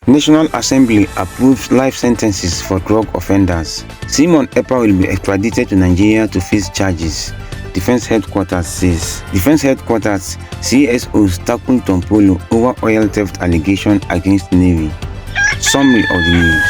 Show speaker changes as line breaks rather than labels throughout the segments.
National Assembly approves life sentences for drug offenders. Simon Ekpa will be extradited to Nigeria to face charges. Defense Headquarters says. Defense Headquarters CSOs tackle Tompolo over oil theft allegation against Navy. Summary of the news.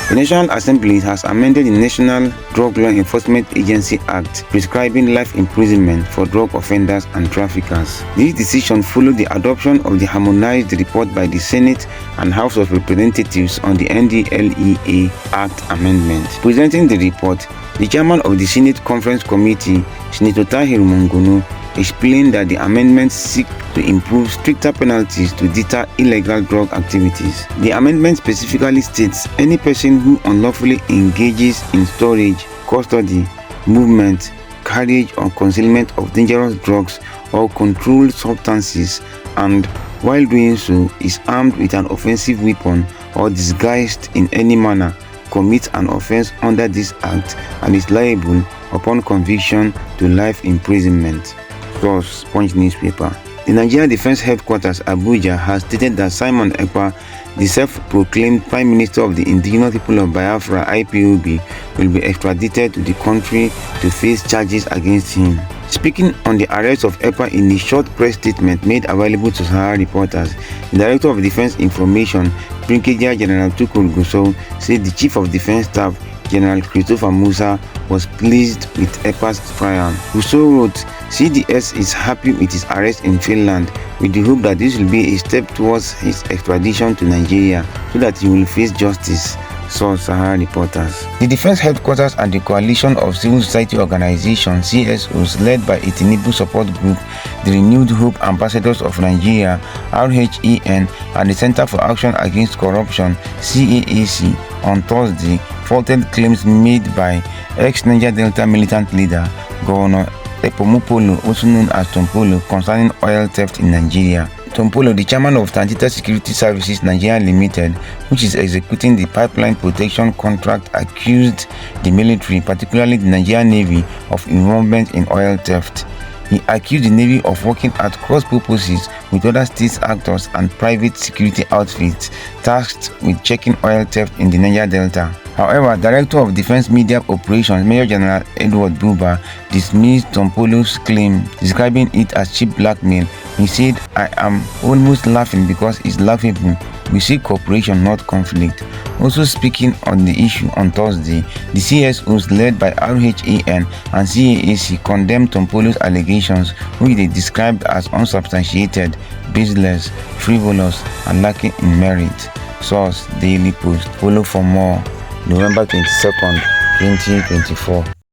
The National Assembly has amended the National Drug Law Enforcement Agency Act, prescribing life imprisonment for drug offenders and traffickers. This decision followed the adoption of the harmonized report by the Senate and House of Representatives on the NDLEA Act amendment. Presenting the report, the chairman of the Senate Conference Committee, Senator Tahir Mongono, explained that the amendments seek to improve stricter penalties to deter illegal drug activities. The amendment specifically states any person who unlawfully engages in storage, custody, movement, carriage or concealment of dangerous drugs or controlled substances and, while doing so, is armed with an offensive weapon or disguised in any manner, commits an offense under this act and is liable upon conviction to life imprisonment. Source: Punch newspaper. The Nigeria Defense Headquarters Abuja has stated that Simon Ekpa, the self-proclaimed Prime Minister of the Indigenous People of Biafra (IPOB), will be extradited to the country to face charges against him. Speaking on the arrest of Ekpa in a short press statement made available to Sahara reporters, the Director of Defense Information, Brigadier General Tukur Gusau, said the Chief of Defense Staff, General Christopher Musa, was pleased with Ekpa's trial. Gusau wrote, "CDS is happy with his arrest in Finland, with the hope that this will be a step towards his extradition to Nigeria so that he will face justice." Source: Sahara reporters. The Defense Headquarters and the Coalition of Civil Society Organizations (CSOs) led by a Tinubu support group, the Renewed Hope Ambassadors of Nigeria (RHEN) and the Center for Action Against Corruption (CAAC) on Thursday faulted claims made by ex-Niger Delta militant leader Governor Tompolo, also known as Tompolo, concerning oil theft in Nigeria. Tompolo, the chairman of Transitor Security Services Nigeria Limited, which is executing the pipeline protection contract, accused the military, particularly the Nigerian Navy, of involvement in oil theft. He accused the Navy of working at cross purposes with other state actors and private security outfits tasked with checking oil theft in the Niger Delta. However, Director of Defense Media Operations, Major General Edward Buba, dismissed Tompolo's claim, describing it as cheap blackmail. He said, "I am almost laughing because it's laughable. We see cooperation, not conflict." Also speaking on the issue on Thursday, the CSOs led by RHEN and CAAC condemned Tompolo's allegations, which they described as unsubstantiated, baseless, frivolous, and lacking in merit. Source: Daily Post. Follow for more. November 22nd, 2024.